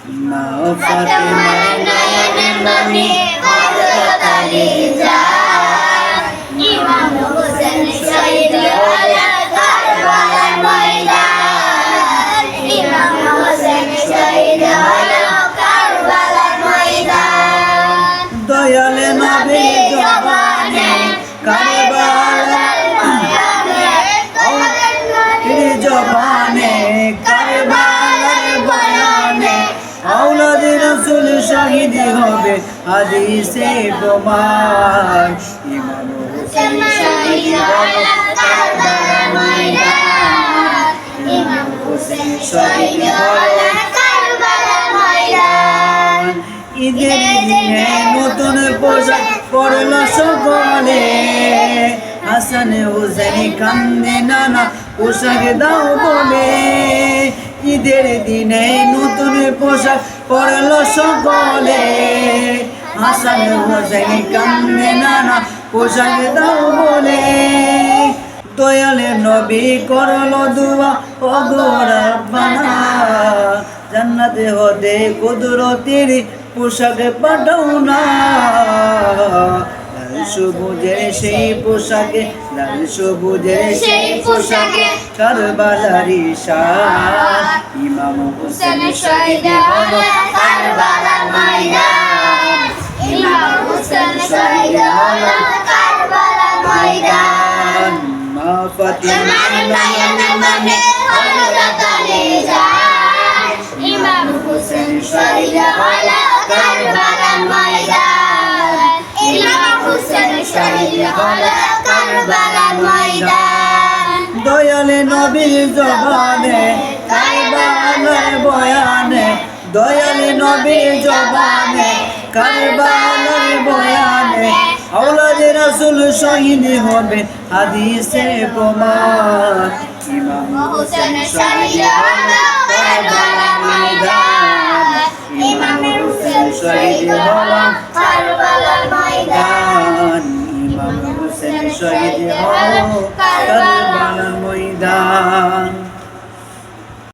মা ফাতেমার নয়নে মনি হযরত আলী জান ইমাম হোসেন শহীদ হলো কারবালার ময়দান ইমাম হোসেন শহীদ হলো কারবালার ময়দান দয়াল নবী জবানে কারবালার ময়দানে জবানে কারবালার বয়ানে আওলাদ রাসূল শহীদ হবে হাদিসে প্রমাণ ইমাম হোসেন শহীদ হলো কারবালার ময়দান ইমাম হোসেন শহীদ হলো কারবালার ময়দান ঈদের দিনে নতুন পোশাক পরলো সকলে হাসান হুসেন কান্দে নানা পোশাক দাও বলে ঈদের দিনে নতুন পোশাক পরলো সকলে হাসান হুসেন কান্দে নানা পোশাক দাও বলে দয়ালে নবী করলো দুয়া ও গো রব্বানা জান্নাতে হতে কুদরতের পোশাক পাঠাও না সবুজের সেই পোশাকে লাল সবুজের সেই পোশাকে কারবালারি শান ইমাম হোসেন শহীদ হলো কারবালার ময়দান ইমাম হোসেন শহীদ হলো কারবালার ময়দান মা ফাতেমার নয়নে মনি হযরত আলী জান ইমাম হোসেন শহীদ হলো কারবালার ময়দান ইমাম হোসেন শহীদ হলো কারবালার ময়দান দয়ালে নবীর জবানে কারবালার বয়ানে দয়ালে নবীর জবানে কারবালার বয়ানে আওলাদ রাসূল শহীদ হবে হাদিসে প্রমাণ ইমাম হোসেন শহীদ হলো কারবালার ময়দান ইমাম হোসেন শহীদ